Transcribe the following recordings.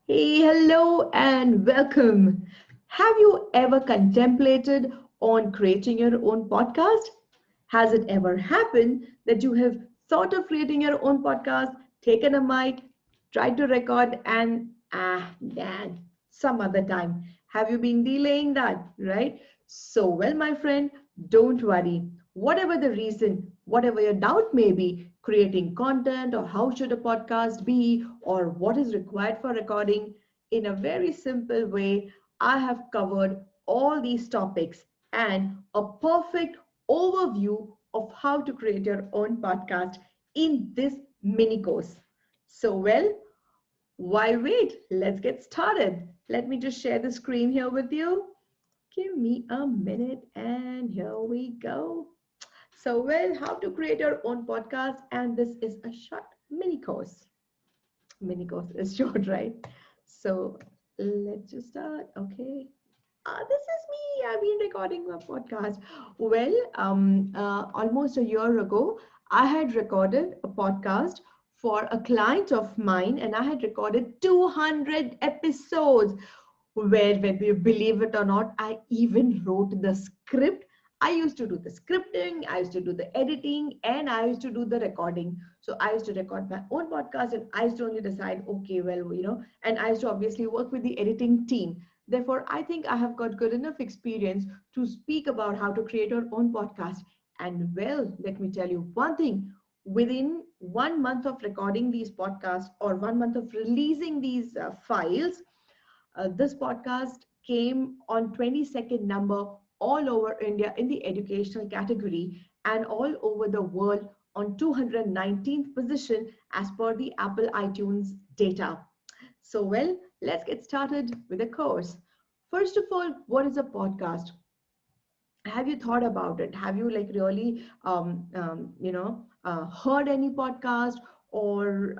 Hey, hello and welcome. Have you ever contemplated on creating your own podcast? Has it ever happened that you have thought of creating your own podcast, taken a mic, tried to record, and man, some other time? Have you been delaying that, right? So, well, my friend, don't worry. Whatever the reason, whatever your doubt may be, creating content or how should a podcast be or what is required for recording, in a very simple way, I have covered all these topics and a perfect overview of how to create your own podcast in this mini course. So, well, why wait? Let's get started. Let me just share the screen here with you. Give me a minute and here we go. So, well, how to create your own podcast, and this is a short mini course. Mini course is short, right? So, let's just start. Okay. This is me. I've been recording my podcast. Well, almost a year ago, I had recorded a podcast for a client of mine, and I had recorded 200 episodes. Where, whether you believe it or not, I even wrote the script. I used to do the scripting, I used to do the editing, and I used to do the recording. So I used to record my own podcast, and I used to only decide, okay, well, and I used to obviously work with the editing team. Therefore, I think I have got good enough experience to speak about how to create our own podcast. And well, let me tell you one thing, within 1 month of recording these podcasts or 1 month of releasing these files, this podcast came on 22nd number all over India in the educational category and all over the world on 219th position as per the Apple iTunes data. So, well, let's get started with the course. First of all, what is a podcast? Have you thought about it? Have you like really heard any podcast, or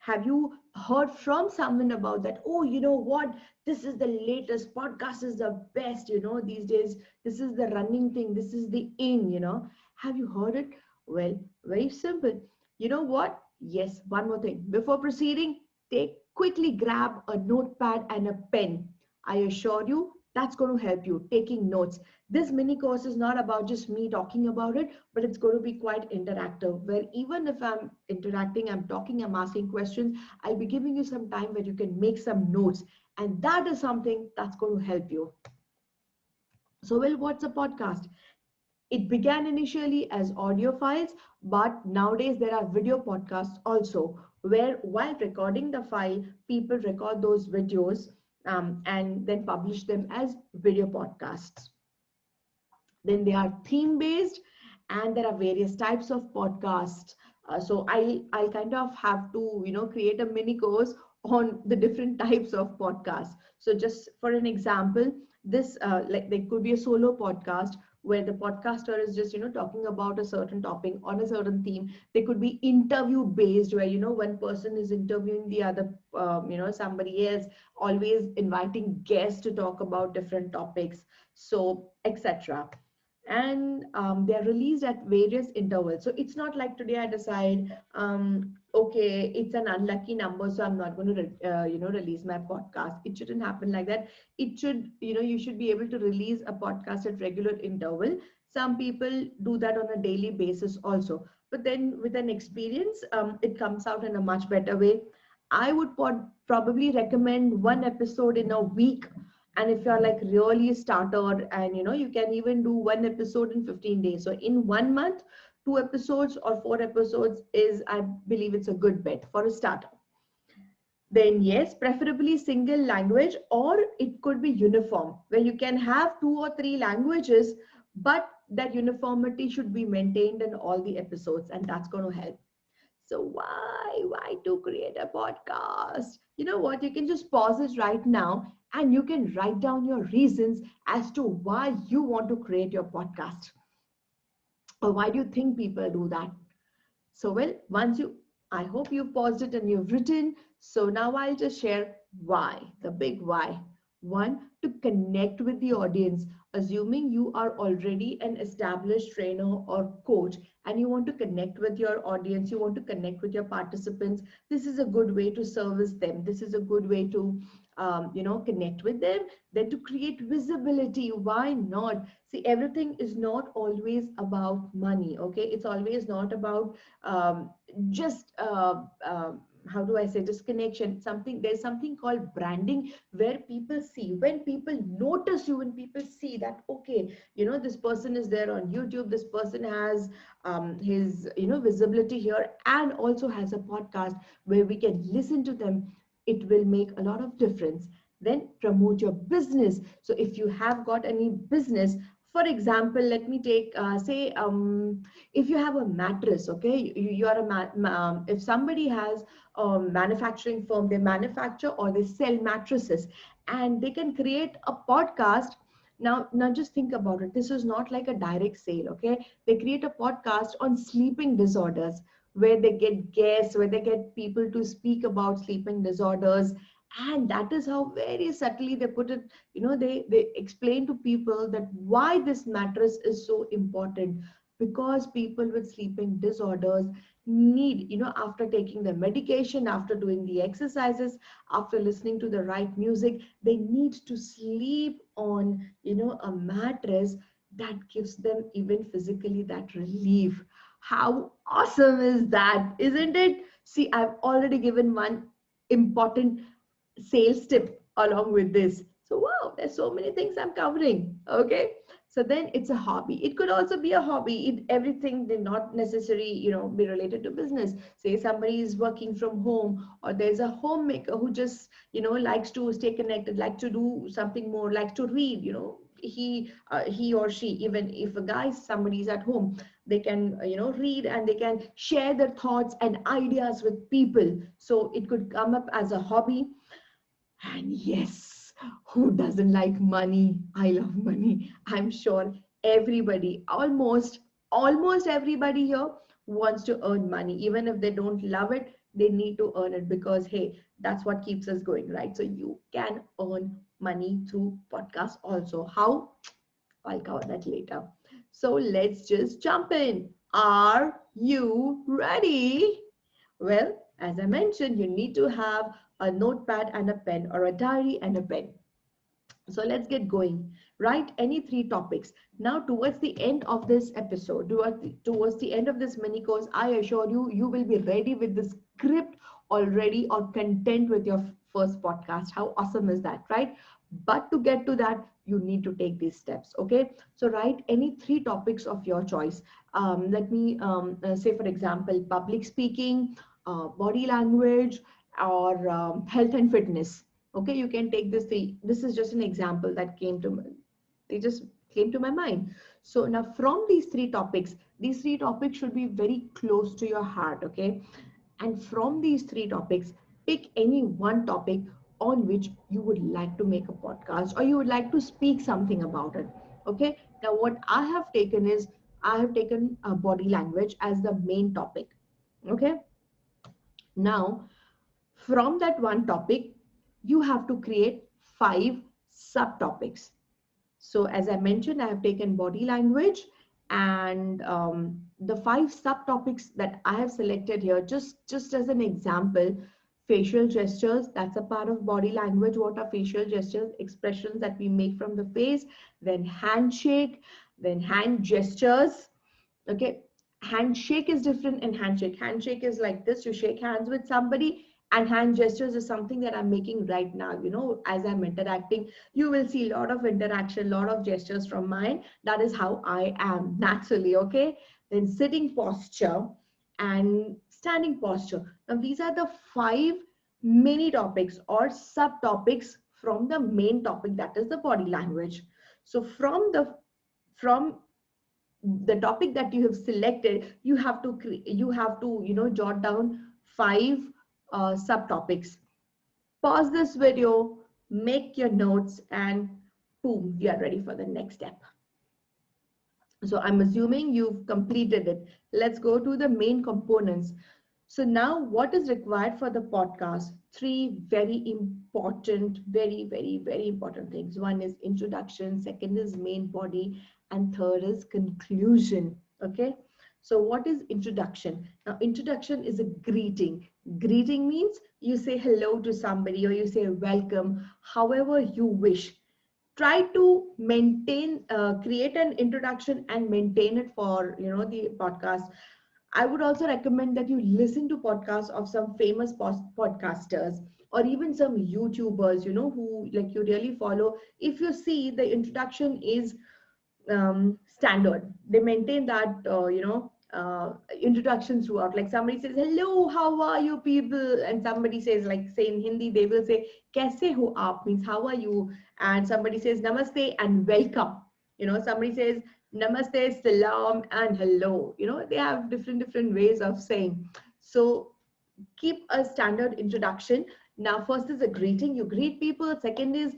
have you heard from someone about that? Oh, you know what, this is the latest podcast, is the best, these days this is the running thing, this is the in. Have you heard it? Well, very simple. You know what, yes, one more thing before proceeding, take quickly grab a notepad and a pen. I assure you that's going to help you taking notes. This mini course is not about just me talking about it, but it's going to be quite interactive, where even if I'm interacting, I'm talking, I'm asking questions, I'll be giving you some time where you can make some notes, and that is something that's going to help you. So, well, what's a podcast? It began initially as audio files, but nowadays there are video podcasts also, where while recording the file, people record those videos, and then publish them as video podcasts. Then they are theme based, and there are various types of podcasts. So I'll kind of have to create a mini course on the different types of podcasts. So just for an example, this like there could be a solo podcast where the podcaster is just talking about a certain topic on a certain theme. They could be interview based, where one person is interviewing the other, somebody else, always inviting guests to talk about different topics, so etc. And they are released at various intervals. So it's not like today I decide, okay, it's an unlucky number, so I'm not going to release my podcast. It shouldn't happen like that. It should, you should be able to release a podcast at regular interval. Some people do that on a daily basis also, but then with an experience, it comes out in a much better way. I would probably recommend one episode in a week. And if you're like really a starter, and you can even do one episode in 15 days. So in 1 month, 2 episodes or 4 episodes is, I believe, it's a good bet for a starter. Then yes, preferably single language, or it could be uniform, where you can have 2 or 3 languages, but that uniformity should be maintained in all the episodes, and that's going to help. So why to create a podcast? You know what? You can just pause it right now and you can write down your reasons as to why you want to create your podcast. Or why do you think people do that? So well, I hope you've paused it and you've written. So now I'll just share why, the big why. One, to connect with the audience. Assuming you are already an established trainer or coach and you want to connect with your audience, you want to connect with your participants, this is a good way to service them. This is a good way to connect with them. Then to create visibility, why not? See, everything is not always about money, okay? It's always not about just how do I say, just connection. Something, there's something called branding, where people see, when people notice you, when people see that, okay, this person is there on YouTube, this person has his visibility here, and also has a podcast where we can listen to them, it will make a lot of difference. Then promote your business. So if you have got any business, for example, let me take say if you have a mattress, okay, you are if somebody has a manufacturing firm, they manufacture or they sell mattresses, and they can create a podcast. Now just think about it, this is not like a direct sale, okay? They create a podcast on sleeping disorders, where they get guests, where they get people to speak about sleeping disorders, and that is how very subtly they put it. They explain to people that why this mattress is so important, because people with sleeping disorders need, after taking the medication, after doing the exercises, after listening to the right music, they need to sleep on, a mattress that gives them even physically that relief. How awesome is that, isn't it? See, I've already given one important sales tip along with this. So wow, there's so many things I'm covering. Okay. So then it's a hobby. It could also be a hobby. Everything did not necessarily, be related to business. Say somebody is working from home, or there's a homemaker who just, likes to stay connected, like to do something more, like to read, he or she, even if a guy, somebody's at home, they can, read, and they can share their thoughts and ideas with people. So it could come up as a hobby. And yes, who doesn't like money? I love money. I'm sure everybody, almost everybody here wants to earn money. Even if they don't love it, they need to earn it, because hey, that's what keeps us going, right? So you can earn money through podcasts also. How? I'll cover that later. So let's just jump in. Are you ready? Well, as I mentioned, you need to have a notepad and a pen, or a diary and a pen. So let's get going. Write any three topics. Now, towards the end of this episode, towards the end of this mini course, I assure you, you will be ready with the script already, or content with your first podcast. How awesome is that, right? But to get to that, you need to take these steps. Okay. So write any three topics of your choice. Let me say, for example, public speaking, body language, or health and fitness. Okay, you can take this. This is just an example that they just came to my mind. So now, from these three topics should be very close to your heart. Okay, and from these three topics, pick any one topic on which you would like to make a podcast, or you would like to speak something about it. Okay, now what I have taken is, I have taken body language as the main topic. Okay, now from that one topic, you have to create 5 subtopics. So as I mentioned, I have taken body language, and the 5 subtopics that I have selected here, just as an example: facial gestures, that's a part of body language. What are facial gestures? Expressions that we make from the face. Then handshake, then hand gestures. Okay, handshake is different. In handshake is like this: you shake hands with somebody, and hand gestures is something that I'm making right now. As I'm interacting, you will see a lot of interaction, a lot of gestures from mine. That is how I am naturally. Okay, then sitting posture and standing posture. Now these are the 5 mini topics or subtopics from the main topic, that is the body language. So from the topic that you have selected, you have to jot down 5 subtopics. Pause this video, make your notes, and boom, we are ready for the next step. So I'm assuming you've completed it. Let's go to the main components. So now, what is required for the podcast? three very important, very important things. One is introduction, second is main body, and third is conclusion. Okay. So what is introduction? Now, introduction is a greeting. Greeting means you say hello to somebody or you say welcome, however you wish. Try to maintain, create an introduction and maintain it for, the podcast. I would also recommend that you listen to podcasts of some famous podcasters or even some YouTubers, who like you really follow. If you see the introduction is standard, they maintain that, introduction throughout. Like somebody says, hello, how are you people? And somebody says, like, say in Hindi, they will say, kaise ho aap, means how are you? And somebody says, namaste and welcome. Somebody says, namaste, salam, and hello. They have different ways of saying. So keep a standard introduction. Now, first is a greeting. You greet people. Second is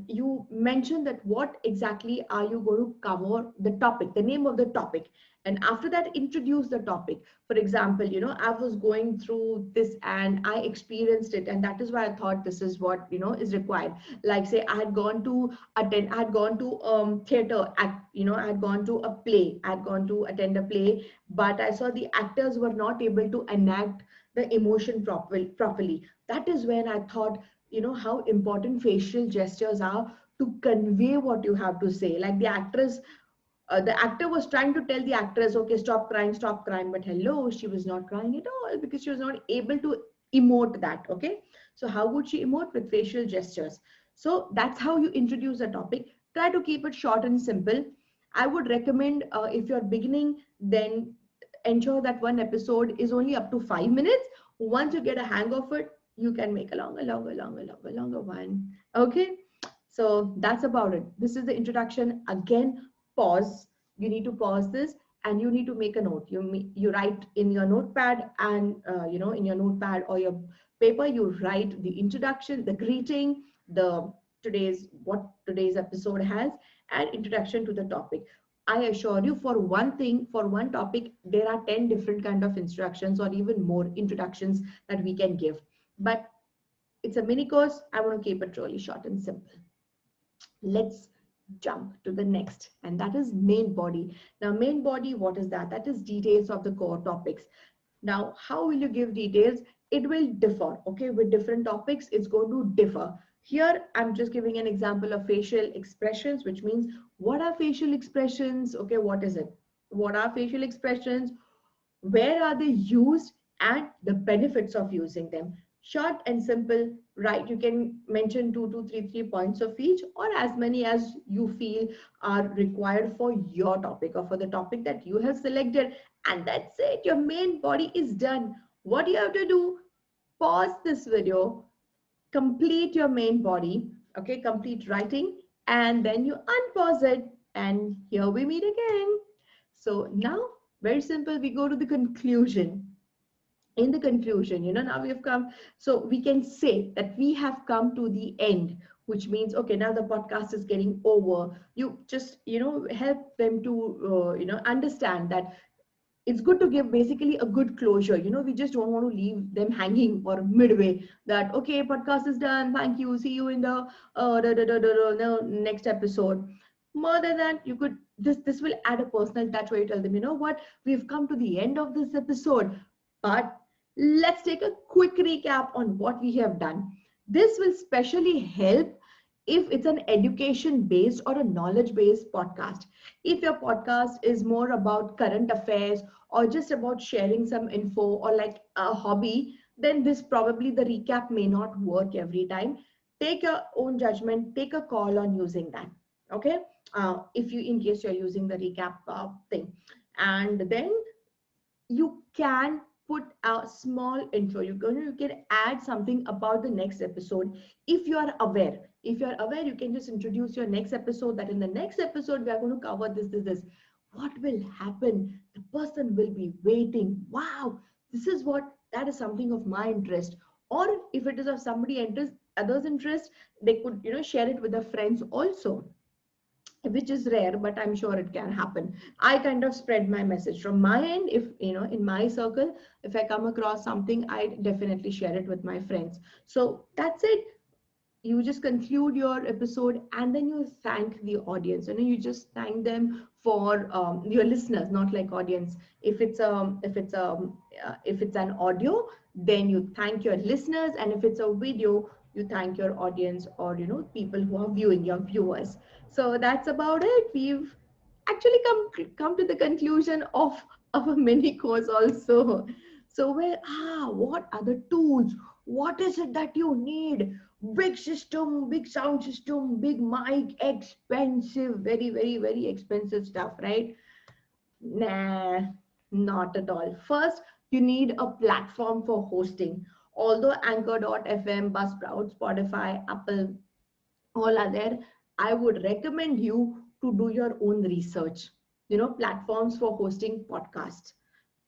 you mention that what exactly are you going to cover, the topic, the name of the topic. And after that, introduce the topic. For example, I was going through this and I experienced it. And that is why I thought this is what, is required. Like say, I had gone to theater, I had gone to a play, I had gone to attend a play, but I saw the actors were not able to enact the emotion properly. That is when I thought, how important facial gestures are to convey what you have to say. Like the actor was trying to tell the actress, okay, stop crying. But hello, she was not crying at all because she was not able to emote that. Okay. So how would she emote? With facial gestures. So that's how you introduce a topic. Try to keep it short and simple. I would recommend, if you're beginning, then ensure that one episode is only up to 5 minutes. Once you get a hang of it, you can make a longer one. Okay. So that's about it. This is the introduction. Again, pause. You need to pause this and you need to make a note. You write in your notepad and, in your notepad or your paper, you write the introduction, the greeting, what today's episode has, and introduction to the topic. I assure you, for one thing, for one topic, there are 10 different kind of instructions or even more introductions that we can give. But it's a mini course. I want to keep it really short and simple. Let's jump to the next, and that is main body. Now, main body, what is that? That is details of the core topics. Now, how will you give details? It will differ, okay? With different topics, it's going to differ. Here, I'm just giving an example of facial expressions, which means what are facial expressions? Okay, what is it? What are facial expressions? Where are they used? And the benefits of using them. Short and simple, right? You can mention three points of each, or as many as you feel are required for your topic or for the topic that you have selected. And that's it. Your main body is done. What do you have to do? Pause this video, complete your main body, okay? Complete writing, and then you unpause it, and here we meet again. So now, very simple, we go to the conclusion. In the conclusion, now we have come, so we can say that we have come to the end, which means, okay, now the podcast is getting over. You just, help them to, understand that it's good to give basically a good closure. We just don't want to leave them hanging or midway that, okay, podcast is done. Thank you. See you in the next episode. More than that, you could, this will add a personal touch where you tell them, you know what, we've come to the end of this episode, but let's take a quick recap on what we have done. This will specially help if it's an education based or a knowledge based podcast. If your podcast is more about current affairs or just about sharing some info or like a hobby, then this probably the recap may not work every time. Take your own judgment, take a call on using that. Okay. If you, in case you're using the recap thing, and then you can put a small intro. You can add something about the next episode if you are aware. If you are aware, you can just introduce your next episode, that in the next episode we are going to cover this. What will happen? The person will be waiting. Wow, this is what, that is something of my interest. Or if it is of somebody interest, others interest, they could share it with their friends also. which is rare, but I'm sure it can happen. I kind of spread my message from my end. If in my circle, if I come across something, I definitely share it with my friends. So that's it. You just conclude your episode and then you thank the audience. You just thank them for your listeners, not like audience. If it's an audio, then you thank your listeners, and if it's a video, you thank your audience, or people who are viewing, your viewers. So that's about it. We've actually come to the conclusion of our mini course also. So, well, what are the tools? What is it that you need? Big system, big sound system, big mic, expensive, very, very, very expensive stuff, right? Nah, not at all. First, you need a platform for hosting. Although Anchor.fm, Buzzsprout, Spotify, Apple, all are there, I would recommend you to do your own research. Platforms for hosting podcasts.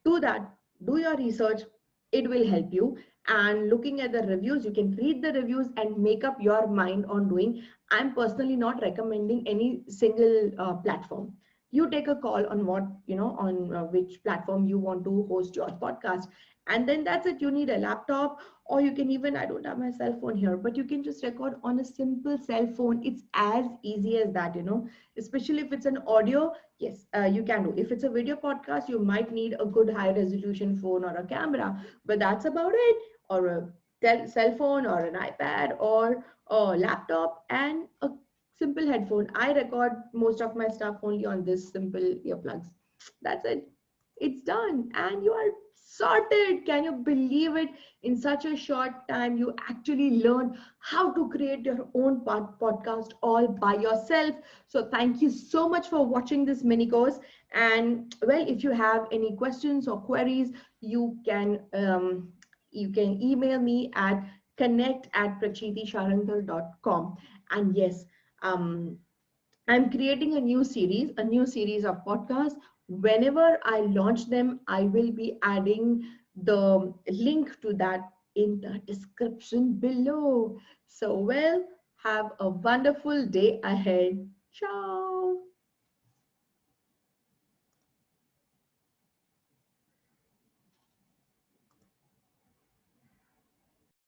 Do that. Do your research. It will help you. And looking at the reviews, you can read the reviews and make up your mind on doing. I'm personally not recommending any single platform. You take a call on on which platform you want to host your podcast, and then that's it. You need a laptop, or you can even, I don't have my cell phone here, but you can just record on a simple cell phone. It's as easy as that. Especially if it's an audio. Yes, you can do. If it's a video podcast, you might need a good high resolution phone or a camera, but that's about it. Or a cell phone or an iPad or a laptop and a simple headphone. I record most of my stuff only on this simple earplugs. That's it. It's done and you are sorted. Can you believe it? In such a short time, you actually learned how to create your own podcast all by yourself. So thank you so much for watching this mini course. And well, if you have any questions or queries, you can email me at connect@prachitisharanthar.com. And yes, um, I'm creating a new series of podcasts. Whenever I launch them, I will be adding the link to that in the description below. So, well, have a wonderful day ahead. Ciao.